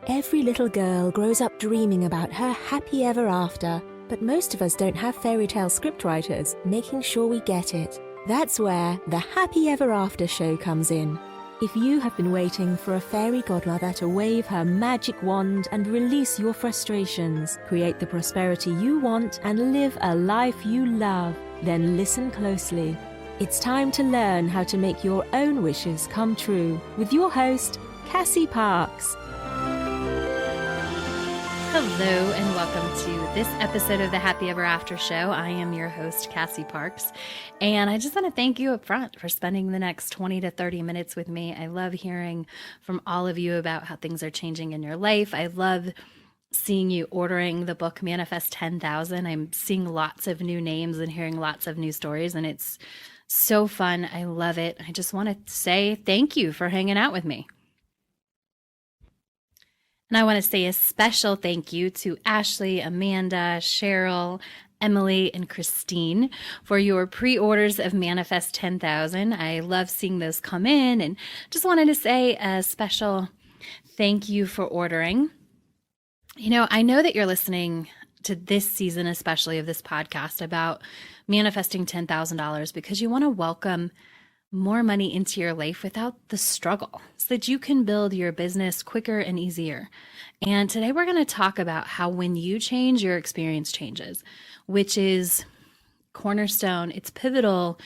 Every little girl grows up dreaming about her happy ever after, but most of us don't have fairy tale scriptwriters making sure we get it. That's where the Happy Ever After show comes in. If you have been waiting for a fairy godmother to wave her magic wand and release your frustrations, create the prosperity you want, and live a life you love, then listen closely. It's time to learn how to make your own wishes come true with your host, Cassie Parks. Hello and welcome to this episode of the Happy Ever After show. I am your host, Cassie Parks, and I just want to thank you up front for spending the next 20 to 30 minutes with me. I love hearing from all of you about how things are changing in your life. I love seeing you ordering the book Manifest 10,000. I'm seeing lots of new names and hearing lots of new stories, and it's so fun. I love it. I just want to say thank you for hanging out with me. And I want to say a special thank you to Ashley, Amanda, Cheryl, Emily, and Christine for your pre-orders of Manifest 10,000. I love seeing those come in and just wanted to say a special thank you for ordering. You know, I know that you're listening to this season, especially of this podcast, about manifesting $10,000 because you want to welcome more money into your life without the struggle so that you can build your business quicker and easier. And today we're going to talk about how when you change, your experience changes, which is cornerstone. It's pivotal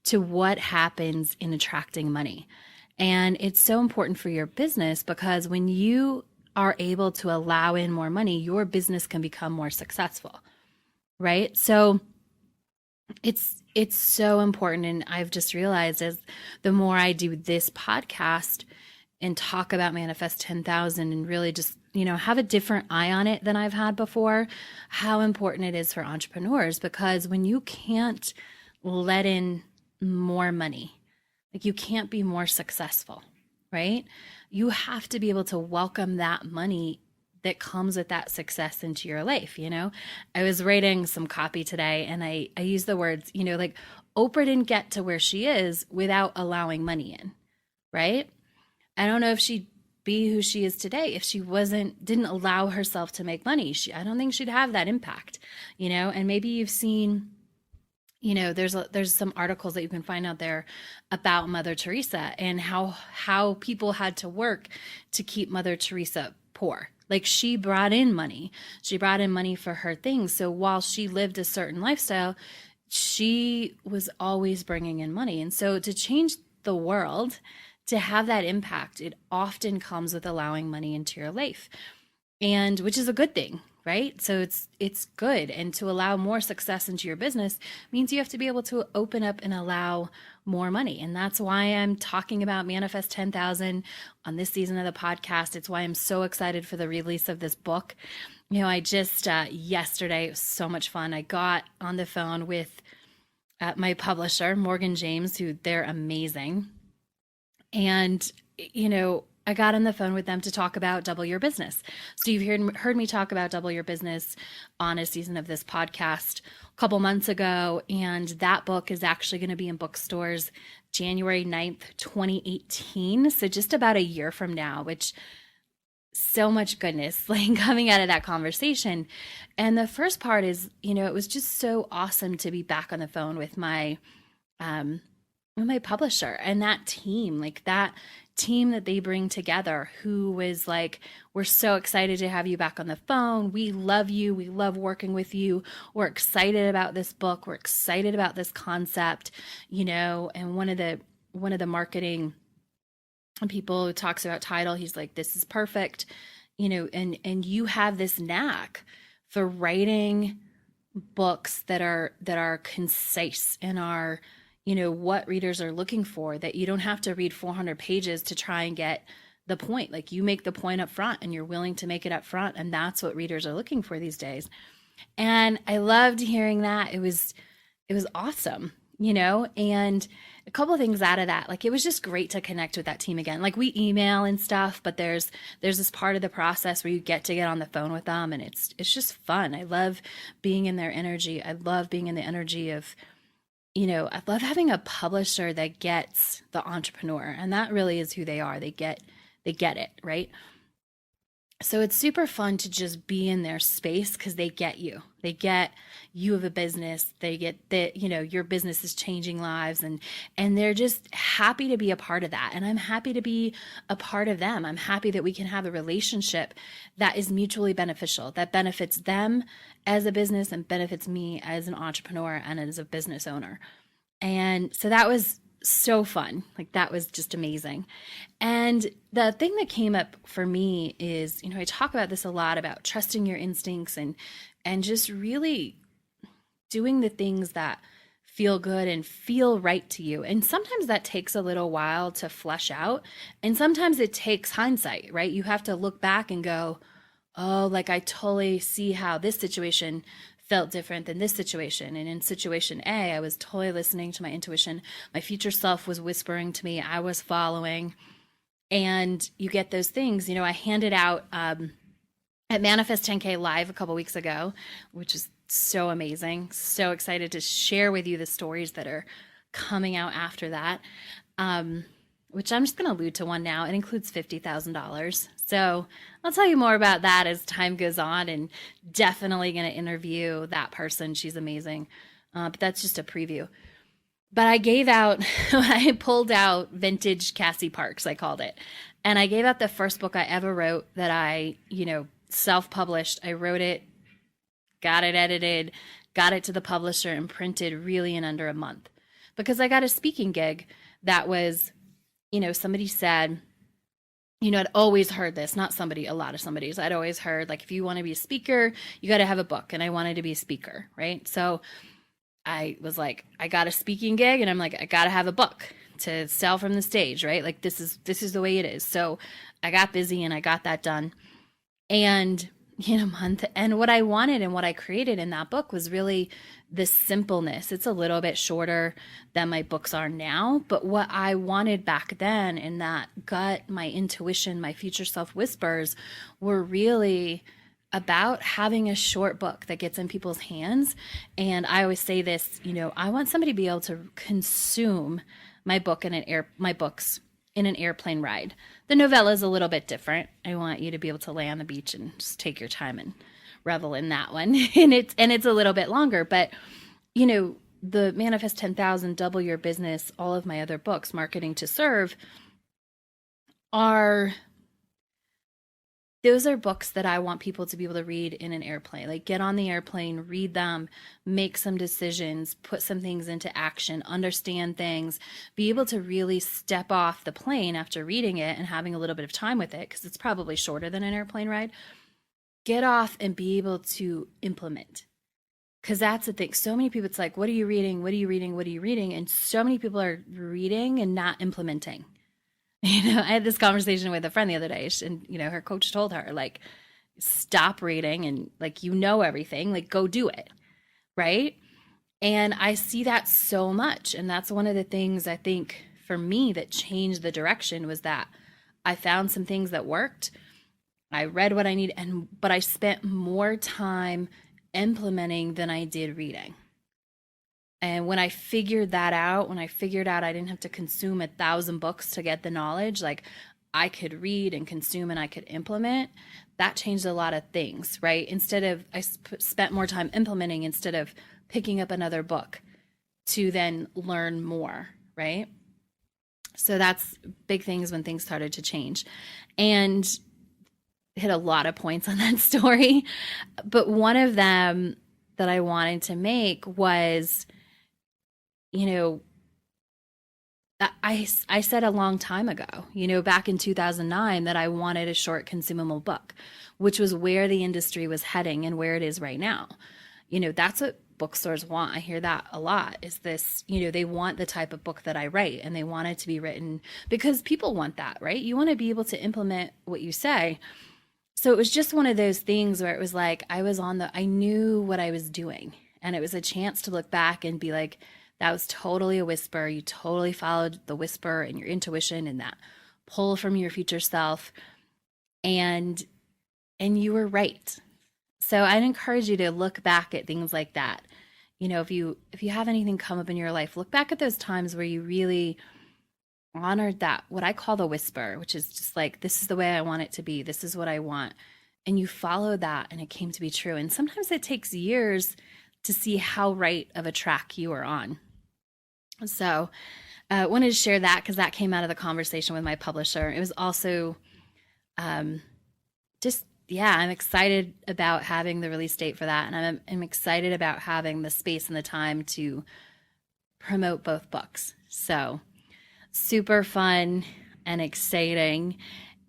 to what happens in attracting money. And it's so important for your business because when you are able to allow in more money, your business can become more successful, right? So it's so important. And I've just realized as the more I do this podcast and talk about Manifest 10,000 and really just, you know, have a different eye on it than I've had before, how important it is for entrepreneurs, because when you can't let in more money, like you can't be more successful, right? You have to be able to welcome that money that comes with that success into your life. You know, I was writing some copy today and I use the words, you know, like Oprah didn't get to where she is without allowing money in, right? I don't know if she'd be who she is today if she didn't allow herself to make money. I don't think she'd have that impact, you know. And maybe you've seen, you know, there's some articles that you can find out there about Mother Teresa and how people had to work to keep Mother Teresa poor. Like she brought in money. She brought in money for her things. So while she lived a certain lifestyle, she was always bringing in money. And so to change the world, to have that impact, it often comes with allowing money into your life, and which is a good thing, right? So it's good. And to allow more success into your business means you have to be able to open up and allow more money. And that's why I'm talking about Manifest 10,000 on this season of the podcast. It's why I'm so excited for the release of this book. You know, I just, yesterday, it was so much fun. I got on the phone with my publisher, Morgan James, who they're amazing. And, you know, I got on the phone with them to talk about Double Your Business. So you've heard me talk about Double Your Business on a season of this podcast a couple months ago. And that book is actually going to be in bookstores January 9th, 2018. So just about a year from now, which so much goodness like coming out of that conversation. And the first part is, you know, it was just so awesome to be back on the phone with my publisher and that team, like that team that they bring together, who was like, we're so excited to have you back on the phone. We love you. We love working with you. We're excited about this book. We're excited about this concept, you know. And one of the marketing people who talks about title, he's like, this is perfect, you know, and you have this knack for writing books that are concise and are, you know, what readers are looking for, that you don't have to read 400 pages to try and get the point. Like you make the point up front and you're willing to make it up front. And that's what readers are looking for these days. And I loved hearing that. It was awesome, you know, and a couple of things out of that, like it was just great to connect with that team again. Like we email and stuff, but there's this part of the process where you get on the phone with them and it's just fun. I love being in their energy. I love being in the energy of, you know, I love having a publisher that gets the entrepreneur, and that really is who they are. They get it, right? So it's super fun to just be in their space because they get you. They get you have a business. They get that, your business is changing lives, and they're just happy to be a part of that. And I'm happy to be a part of them. I'm happy that we can have a relationship that is mutually beneficial, that benefits them as a business and benefits me as an entrepreneur and as a business owner. And so that was so fun. Like, that was just amazing. And the thing that came up for me is, I talk about this a lot, about trusting your instincts and just really doing the things that feel good and feel right to you. And sometimes that takes a little while to flesh out. And sometimes it takes hindsight, right? You have to look back and go, oh, like, I totally see how this situation felt different than this situation. And in situation A, I was totally listening to my intuition. My future self was whispering to me. I was following. And you get those things. I handed out at Manifest 10K Live a couple weeks ago, which is so amazing. So excited to share with you the stories that are coming out after that, which I'm just going to allude to one now. It includes $50,000. So I'll tell you more about that as time goes on, and definitely going to interview that person. She's amazing. But that's just a preview. But I gave out, I pulled out vintage Cassie Parks, I called it. And I gave out the first book I ever wrote that I, self-published. I wrote it, got it edited, got it to the publisher, and printed really in under a month. Because I got a speaking gig that was, somebody said, I'd always heard this, not somebody, a lot of somebody's. I'd always heard, like, if you want to be a speaker, you got to have a book. And I wanted to be a speaker, right? So I was like, I got a speaking gig, and I'm like, I got to have a book to sell from the stage, right? Like, this is the way it is. So I got busy and I got that done. And in a month, and what I wanted and what I created in that book was really this simpleness. It's a little bit shorter than my books are now, but what I wanted back then in that gut, my intuition, my future self whispers were really about having a short book that gets in people's hands. And I always say this, I want somebody to be able to consume my books in an airplane ride. The novella is a little bit different. I want you to be able to lay on the beach and just take your time and revel in that one. and it's a little bit longer, but the Manifest 10,000, Double Your Business, all of my other books, Marketing to Serve, those are books that I want people to be able to read in an airplane. Like, get on the airplane, read them, make some decisions, put some things into action, understand things, be able to really step off the plane after reading it and having a little bit of time with it, because it's probably shorter than an airplane ride. Get off and be able to implement. Because that's the thing. So many people, it's like, what are you reading? What are you reading? What are you reading? And so many people are reading and not implementing. I had this conversation with a friend the other day, and, her coach told her, like, stop reading and, like, everything, like, go do it. Right. And I see that so much. And that's one of the things I think for me that changed the direction was that I found some things that worked. I read what I need, but I spent more time implementing than I did reading. And when I figured that out, I didn't have to consume 1,000 books to get the knowledge, like, I could read and consume and I could implement, that changed a lot of things, right? I spent more time implementing instead of picking up another book to then learn more, right? So that's big things when things started to change. And hit a lot of points on that story. But one of them that I wanted to make was, I said a long time ago, back in 2009, that I wanted a short consumable book, which was where the industry was heading and where it is right now. That's what bookstores want. I hear that a lot, is this, they want the type of book that I write, and they want it to be written because people want that, right? You want to be able to implement what you say. So it was just one of those things where it was like, I knew what I was doing, and it was a chance to look back and be like, that was totally a whisper. You totally followed the whisper and your intuition and that pull from your future self. And you were right. So I'd encourage you to look back at things like that. If you have anything come up in your life, look back at those times where you really honored that, what I call the whisper, which is just like, this is the way I want it to be. This is what I want. And you follow that and it came to be true. And sometimes it takes years to see how right of a track you are on. So I wanted to share that because that came out of the conversation with my publisher. It was also just, yeah, I'm excited about having the release date for that. And I'm excited about having the space and the time to promote both books. So super fun and exciting.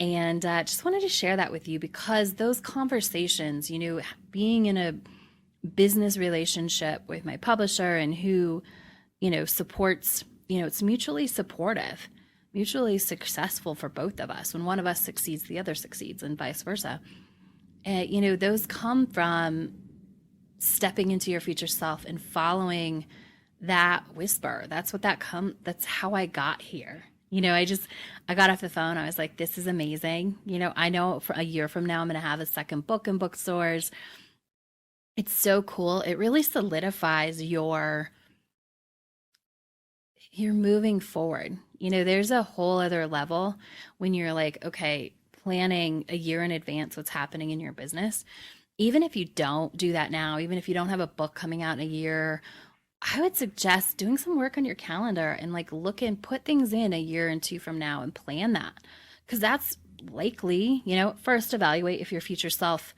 And just wanted to share that with you because those conversations, you know, being in a business relationship with my publisher and who, you know, supports, you know, it's mutually supportive, mutually successful for both of us. When one of us succeeds, the other succeeds, and vice versa. You know, those come from stepping into your future self and following that whisper. That's how I got here. You know, I got off the phone. I was like, this is amazing. You know, I know for a year from now, I'm going to have a second book in bookstores. It's so cool. It really solidifies you're moving forward. You know, there's a whole other level when you're like, okay, planning a year in advance what's happening in your business. Even if you don't do that now, even if you don't have a book coming out in a year, I would suggest doing some work on your calendar and like look and put things in a year and two from now and plan that. Because that's likely, you know, first evaluate if your future self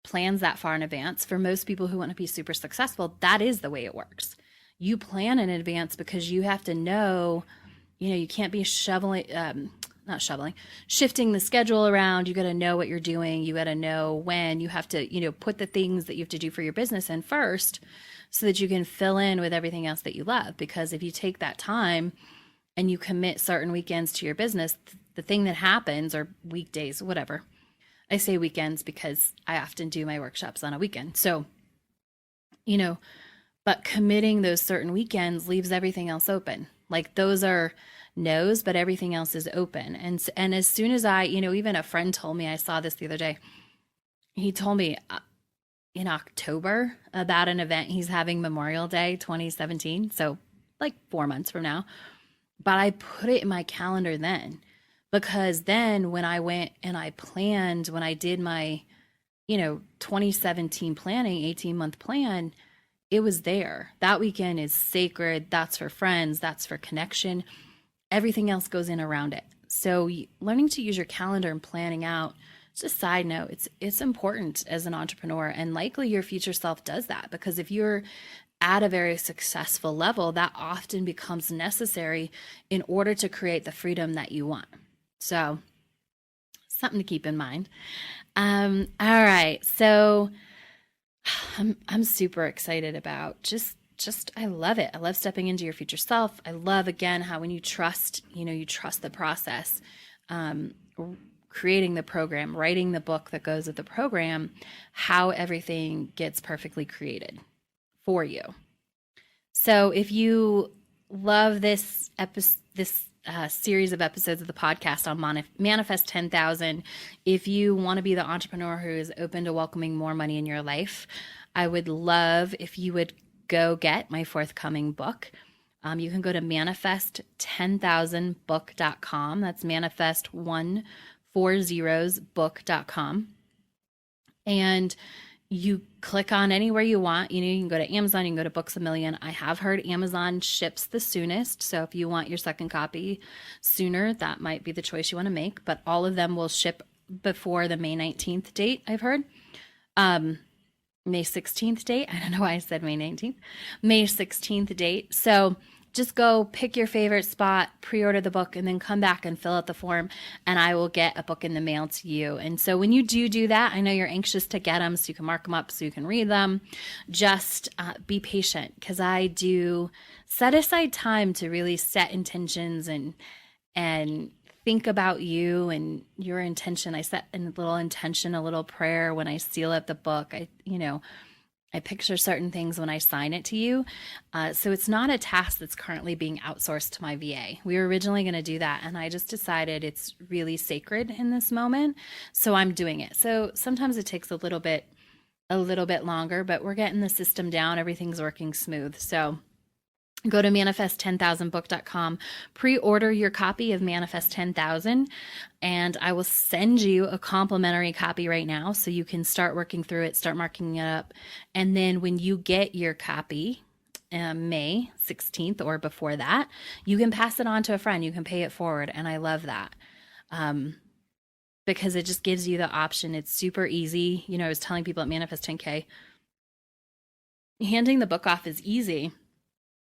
plans that far in advance. For most people who want to be super successful, that is the way it works. You plan in advance because you have to know, you know, you can't be shifting the schedule around. You got to know what you're doing. You got to know when. You have to, you know, put the things that you have to do for your business in first so that you can fill in with everything else that you love. Because if you take that time and you commit certain weekends to your business, the thing that happens, or weekdays, whatever. I say weekends because I often do my workshops on a weekend. So, you know, but committing those certain weekends leaves everything else open. Like those are no's, but everything else is open. And as soon as I, you know, even a friend told me, I saw this the other day. He told me in October about an event he's having, Memorial Day 2017. So like 4 months from now. But I put it in my calendar then, because then when I went and I planned, when I did my, you know, 2017 planning, 18-month plan, it was there. That weekend is sacred. That's for friends. That's for connection. Everything else goes in around it. So learning to use your calendar and planning out, just a side note, it's important as an entrepreneur, and likely your future self does that, because if you're at a very successful level, that often becomes necessary in order to create the freedom that you want. So something to keep in mind. All right. So I'm super excited about just I love it. I love stepping into your future self. I love, again, how when you trust, you know, you trust the process, creating the program, writing the book that goes with the program, how everything gets perfectly created for you. So if you love this series of episodes of the podcast on Manifest 10,000, if you want to be the entrepreneur who is open to welcoming more money in your life, I would love if you would go get my forthcoming book. You can go to manifest10000book.com. That's manifest140book.com. And you click on anywhere you want. You know, you can go to Amazon, you can go to Books A Million. I have heard Amazon ships the soonest. So if you want your second copy sooner, that might be the choice you want to make. But all of them will ship before the May 19th date, I've heard. May 16th date. I don't know why I said May 19th. May 16th date. So just go pick your favorite spot, pre-order the book, and then come back and fill out the form, and I will get a book in the mail to you. And so when you do that, I know you're anxious to get them so you can mark them up so you can read them. Just be patient, because I do set aside time to really set intentions and think about you and your intention. I set a little intention, a little prayer when I seal up the book. I picture certain things when I sign it to you. So it's not a task that's currently being outsourced to my VA. We were originally going to do that, and I just decided it's really sacred in this moment. So I'm doing it. So sometimes it takes a little bit longer, but we're getting the system down. Everything's working smooth. So Go to manifest10000book.com, pre-order your copy of Manifest 10,000, and I will send you a complimentary copy right now so you can start working through it, start marking it up. And then when you get your copy, May 16th or before that, you can pass it on to a friend. You can pay it forward. And I love that. Because it just gives you the option. It's super easy. I was telling people at Manifest 10K, handing the book off is easy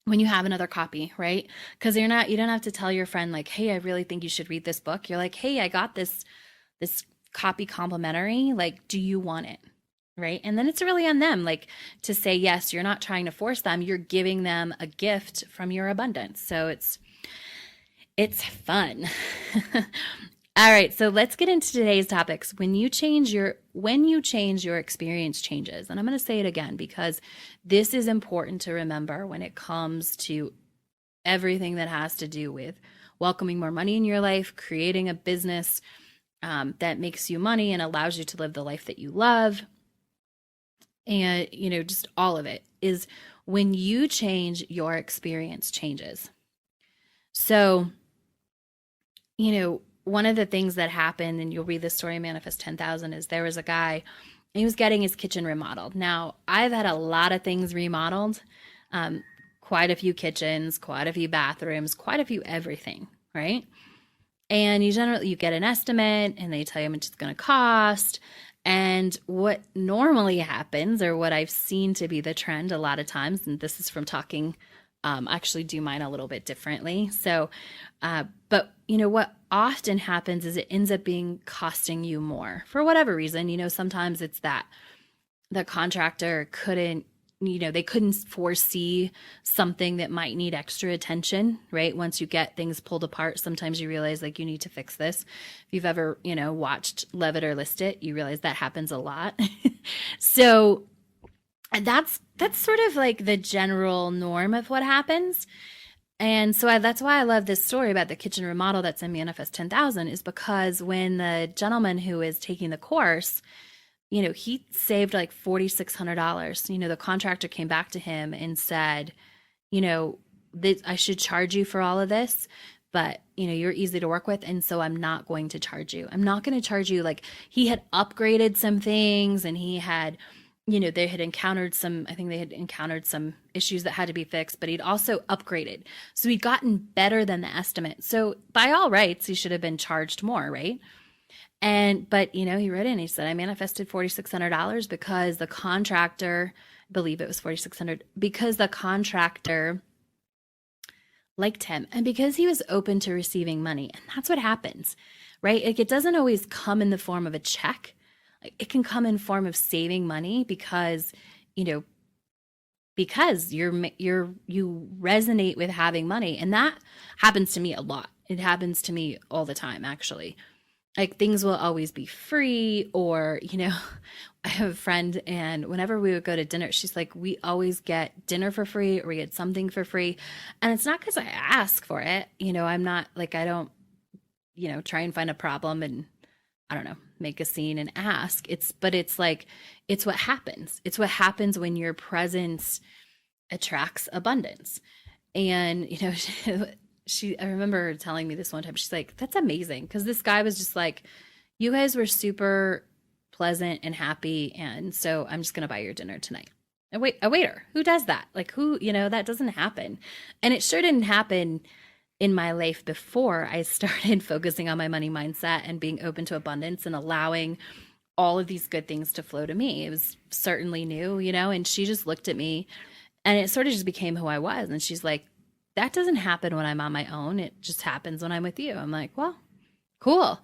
when you have another copy, right? Because you don't have to tell your friend like, hey, I really think you should read this book. You're like, hey, I got this copy complimentary. Like, do you want it? Right? And then it's really on them, like, to say yes. You're not trying to force them. You're giving them a gift from your abundance. So it's fun. All right, so let's get into today's topics. When you change, your experience changes. And I'm going to say it again because this is important to remember when it comes to everything that has to do with welcoming more money in your life, creating a business that makes you money and allows you to live the life that you love. And, just all of it is when you change, your experience changes. So, one of the things that happened, and you'll read this story in Manifest 10,000, is there was a guy, and he was getting his kitchen remodeled. Now, I've had a lot of things remodeled, quite a few kitchens, quite a few bathrooms, quite a few everything, right? And you get an estimate, and they tell you how much it's going to cost. And what normally happens, or what I've seen to be the trend a lot of times, and this is from talking, actually do mine a little bit differently. So, but what often happens is it ends up costing you more for whatever reason. Sometimes it's that the contractor couldn't foresee something that might need extra attention, right? Once you get things pulled apart, sometimes you realize like you need to fix this. If you've ever, watched Love It or List It, you realize that happens a lot. So that's sort of like the general norm of what happens. And so that's why I love this story about the kitchen remodel that's in Manifest 10,000, is because when the gentleman who is taking the course, he saved like $4,600. The contractor came back to him and said, I should charge you for all of this, but you're easy to work with. And so I'm not going to charge you. I'm not going to charge you. Like, he had upgraded some things, and he had, they had encountered some issues that had to be fixed, but he'd also upgraded. So he'd gotten better than the estimate. So by all rights, he should have been charged more, right? But he wrote in, he said, I manifested $4,600 because the contractor, I believe it was $4,600, because the contractor liked him and because he was open to receiving money. And that's what happens, right? Like, it doesn't always come in the form of a check. It can come in form of saving money because you resonate with having money. And that happens to me a lot. It happens to me all the time, actually. Like, things will always be free, or, I have a friend, and whenever we would go to dinner, she's like, we always get dinner for free, or we get something for free. And it's not because I ask for it. I'm not like, I don't, try and find a problem and, I don't know, make a scene and ask. But it's like, it's what happens. It's what happens when your presence attracts abundance. And, I remember her telling me this one time, she's like, that's amazing. Because this guy was just like, you guys were super pleasant and happy. And so I'm just going to buy your dinner tonight. A waiter, who does that? Like, who, that doesn't happen. And it sure didn't happen in my life before I started focusing on my money mindset and being open to abundance and allowing all of these good things to flow to me. It was certainly new, and she just looked at me, and it sort of just became who I was. And she's like, that doesn't happen when I'm on my own. It just happens when I'm with you. I'm like, well, cool.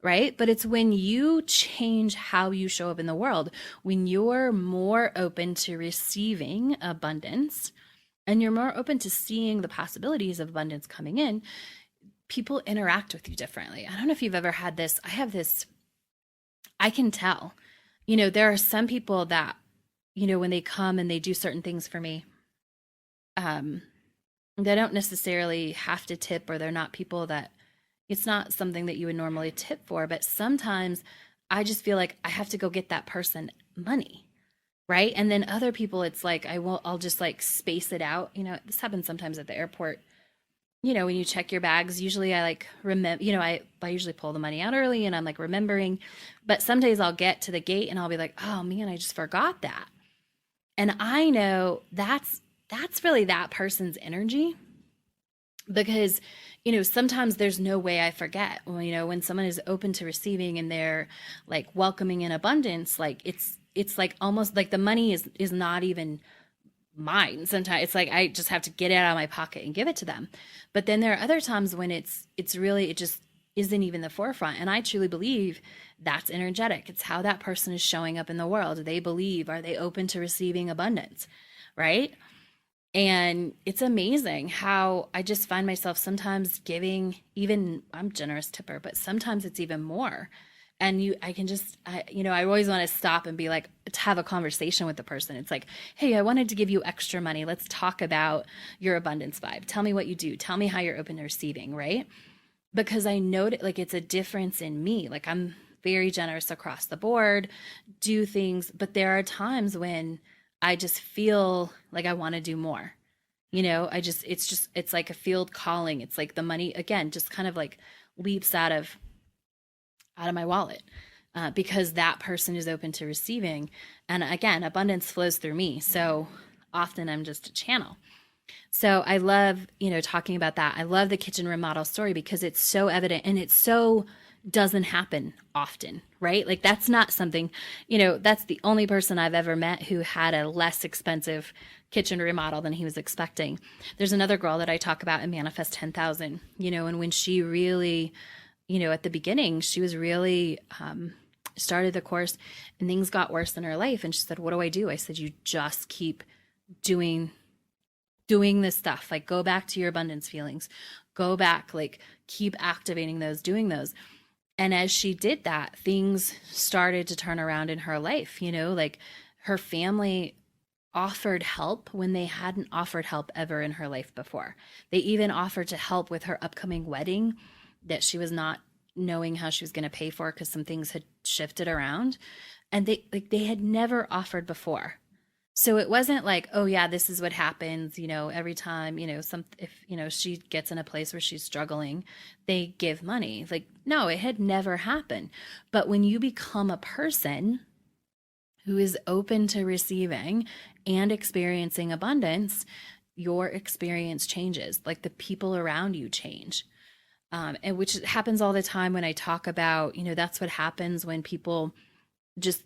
Right? But it's when you change how you show up in the world, when you're more open to receiving abundance and you're more open to seeing the possibilities of abundance coming in, people interact with you differently. I don't know if you've ever had this. I have this, I can tell, there are some people that, when they come and they do certain things for me, they don't necessarily have to tip, or they're not people that, it's not something that you would normally tip for, but sometimes I just feel like I have to go get that person money, right? And then other people, it's like, I'll just like space it out. This happens sometimes at the airport. When you check your bags, usually I like remember, I usually pull the money out early and I'm like remembering, but some days I'll get to the gate and I'll be like, oh man, I just forgot that. And I know that's really that person's energy, because sometimes there's no way I forget. Well, when someone is open to receiving and they're like welcoming in abundance, like it's like almost like the money is not even mine. Sometimes it's like I just have to get it out of my pocket and give it to them. But then there are other times when it's really, it just isn't even the forefront. And I truly believe that's energetic. It's how that person is showing up in the world. Are they open to receiving abundance, right? And it's amazing how I just find myself sometimes giving, even I'm a generous tipper, but sometimes it's even more. And I always want to stop and be like, to have a conversation with the person. It's like, hey, I wanted to give you extra money. Let's talk about your abundance vibe. Tell me what you do. Tell me how you're open to receiving, right? Because I know that like it's a difference in me. Like I'm very generous across the board, do things, but there are times when I just feel like I want to do more. It's like a field calling. It's like the money again, just kind of like leaps out of my wallet, because that person is open to receiving. And again, abundance flows through me. So often I'm just a channel. So I love, talking about that. I love the kitchen remodel story because it's so evident and it's so doesn't happen often, right? Like that's not something, that's the only person I've ever met who had a less expensive kitchen remodel than he was expecting. There's another girl that I talk about in Manifest 10,000, and when she really, at the beginning, she was really started the course and things got worse in her life. And she said, what do I do? I said, you just keep doing this stuff. Like go back to your abundance feelings, go back, like keep activating those, doing those. And as she did that, things started to turn around in her life, like her family offered help when they hadn't offered help ever in her life before. They even offered to help with her upcoming wedding that she was not knowing how she was going to pay for because some things had shifted around, and they had never offered before. So it wasn't like, oh yeah, this is what happens, every time, if she gets in a place where she's struggling, they give money. Like, no, it had never happened. But when you become a person who is open to receiving and experiencing abundance, your experience changes. Like the people around you change. And which happens all the time when I talk about, that's what happens when people just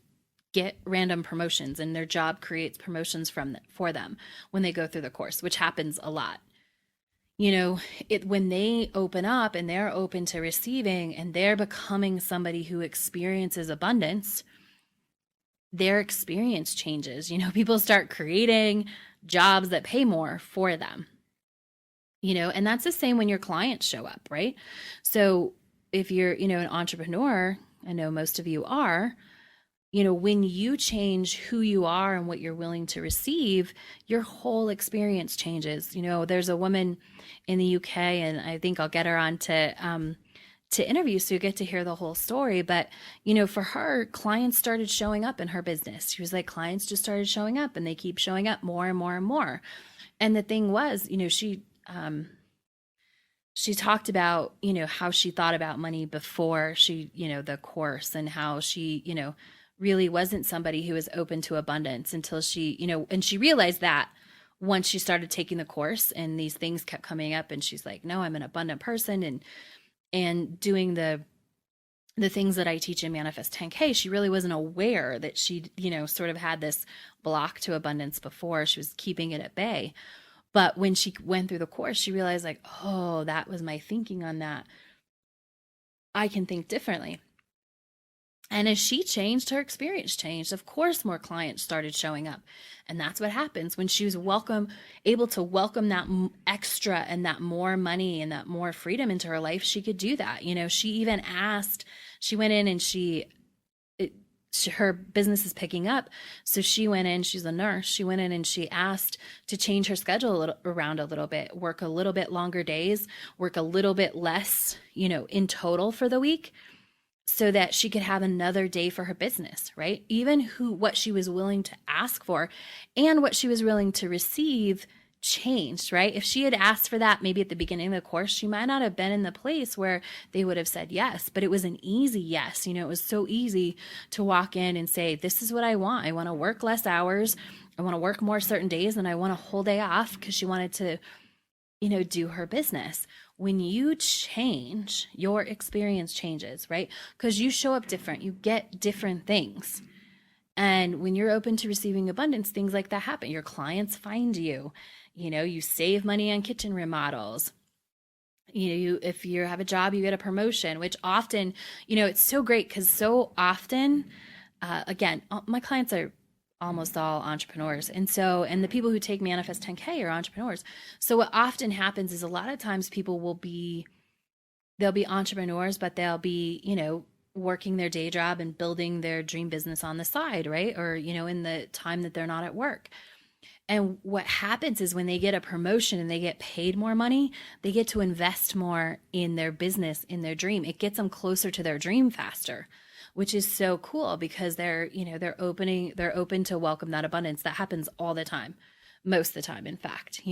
get random promotions and their job creates promotions for them when they go through the course, which happens a lot. When they open up and they're open to receiving and they're becoming somebody who experiences abundance, their experience changes. People start creating jobs that pay more for them. And that's the same when your clients show up, right? So if you're, an entrepreneur, I know most of you are, when you change who you are and what you're willing to receive, your whole experience changes. There's a woman in the UK, and I think I'll get her on to interview, so you get to hear the whole story. But, for her, clients started showing up in her business. She was like, clients just started showing up and they keep showing up more and more and more. And the thing was, she talked about, how she thought about money before she, the course, and how she, really wasn't somebody who was open to abundance until she, and she realized that once she started taking the course and these things kept coming up, and she's like, no, I'm an abundant person, and doing the things that I teach in Manifest 10K, she really wasn't aware that she, sort of had this block to abundance before. She was keeping it at bay. But when she went through the course, she realized like, oh, that was my thinking on that. I can think differently. And as she changed, her experience changed. Of course, more clients started showing up. And that's what happens when she was able to welcome that extra and that more money and that more freedom into her life. She could do that. She even asked, she went in and her business is picking up. So she went in, she's a nurse. She went in and she asked to change her schedule around a little bit, work a little bit longer days, work a little bit less, in total for the week. so that she could have another day for her business, right? Even what she was willing to ask for and what she was willing to receive changed, right? If she had asked for that maybe at the beginning of the course, she might not have been in the place where they would have said yes, but it was an easy yes. You know, it was so easy to walk in and say, this is what I want. I want to work less hours. I want to work more certain days, and I want a whole day off, because she wanted to, you know, do her business. When you change, your experience changes, right? Because you show up different, you get different things. And when you're open to receiving abundance, things like that happen. Your clients find you, you know, you save money on kitchen remodels. You know, if you have a job, you get a promotion, which often, you know, it's so great because so often, again, my clients are almost all entrepreneurs. And the people who take Manifest 10K are entrepreneurs. So what often happens is a lot of times people they'll be entrepreneurs, but they'll be, you know, working their day job and building their dream business on the side, right? Or, you know, in the time that they're not at work. And what happens is when they get a promotion and they get paid more money, they get to invest more in their business, in their dream. It gets them closer to their dream faster, which is so cool, because they're open to welcome that abundance. That happens all the time, most of the time, in fact.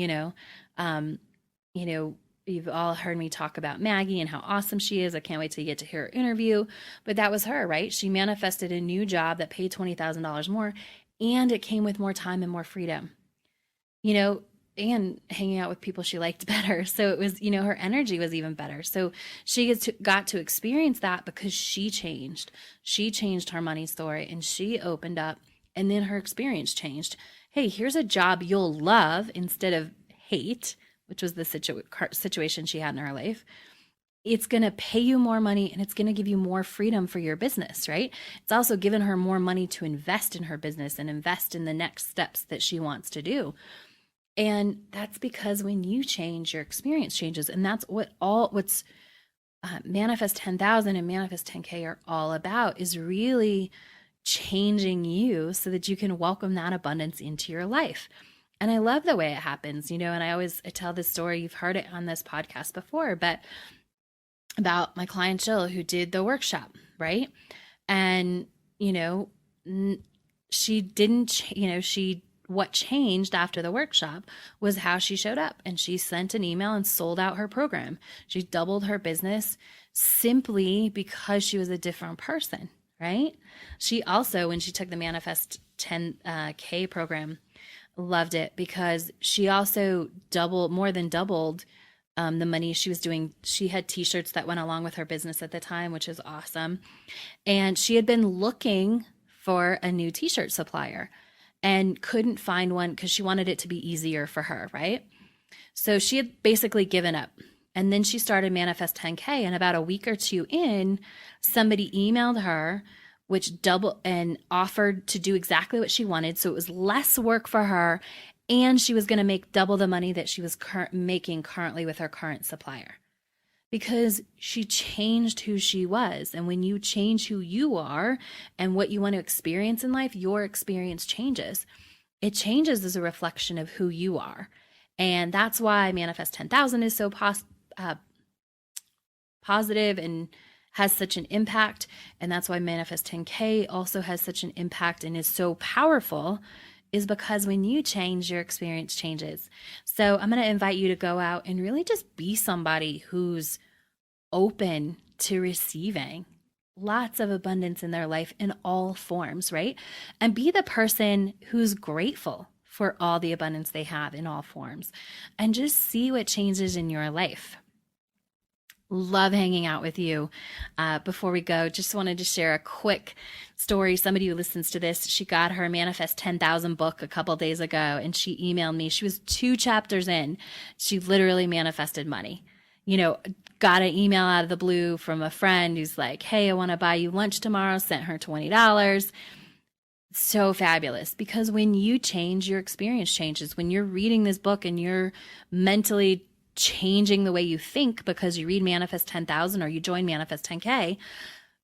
You've all heard me talk about Maggie and how awesome she is. I can't wait till you get to hear her interview. But that was her, right? She manifested a new job that paid $20,000 more, and it came with more time and more freedom, you know, and hanging out with people she liked better. So it was, you know, her energy was even better. So she got to experience that because she changed. She changed her money story, and she opened up, and then her experience changed. Hey, here's a job you'll love instead of hate, which was the situation she had in her life. It's going to pay you more money, and it's going to give you more freedom for your business, right? It's also given her more money to invest in her business and invest in the next steps that she wants to do. And that's because when you change, your experience changes. And that's what's Manifest 10,000 and Manifest 10K are all about, is really changing you so that you can welcome that abundance into your life. And I love the way it happens, you know, and I tell this story, you've heard it on this podcast before, but about my client Jill, who did the workshop, right? And, you know, she didn't, you know, what changed after the workshop was how she showed up, and she sent an email and sold out her program. She doubled her business simply because she was a different person, right? She also, when she took the Manifest 10K program, loved it because she also more than doubled the money she was doing. She had t-shirts that went along with her business at the time, which is awesome. And she had been looking for a new t-shirt supplier and couldn't find one because she wanted it to be easier for her, right? So she had basically given up. And then she started Manifest 10K, and about a week or two in, somebody emailed her, which doubled and offered to do exactly what she wanted. So it was less work for her, and she was going to make double the money that she was making currently with her current supplier, because she changed who she was. And when you change who you are and what you want to experience in life, your experience changes. It changes as a reflection of who you are. And that's why Manifest 10,000 is so positive and has such an impact. And that's why Manifest 10K also has such an impact and is so powerful, is because when you change, your experience changes. So I'm going to invite you to go out and really just be somebody who's open to receiving lots of abundance in their life in all forms, right? And be the person who's grateful for all the abundance they have in all forms, and just see what changes in your life. Love hanging out with you. Before we go, just wanted to share a quick story. Somebody who listens to this, she got her Manifest 10,000 book a couple days ago, and she emailed me. She was 2 chapters in. She literally manifested money. You know, got an email out of the blue from a friend who's like, hey, I want to buy you lunch tomorrow. Sent her $20. So fabulous, because when you change, your experience changes. When you're reading this book and you're mentally changing the way you think because you read Manifest 10,000 or you join Manifest 10K,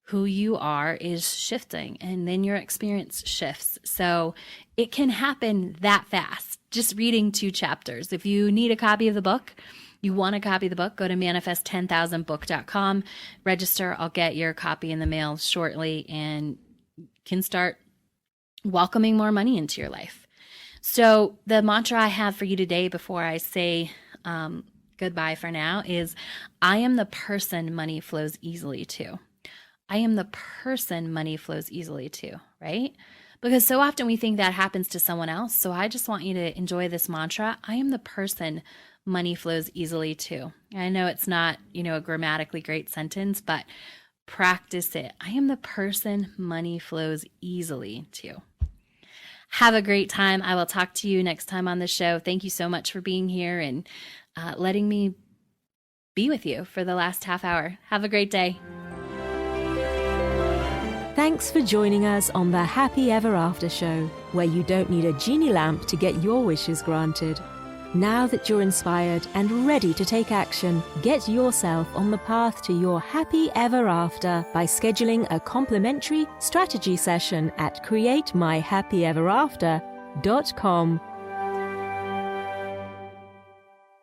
who you are is shifting, and then your experience shifts. So it can happen that fast, just reading 2 chapters. If you need a copy of the book, You want to copy the book, go to manifest10000book.com, register. I'll get your copy in the mail shortly and can start welcoming more money into your life. So the mantra I have for you today before I say goodbye for now is, I am the person money flows easily to. I am the person money flows easily to, right? Because so often we think that happens to someone else. So I just want you to enjoy this mantra. I am the person money flows easily to. I know it's not, a grammatically great sentence, but practice it. I am the person money flows easily to. Have a great time. I will talk to you next time on the show. Thank you so much for being here and letting me be with you for the last half hour. Have a great day. Thanks for joining us on the Happy Ever After show, where you don't need a genie lamp to get your wishes granted. Now that you're inspired and ready to take action, get yourself on the path to your happy ever after by scheduling a complimentary strategy session at createmyhappyeverafter.com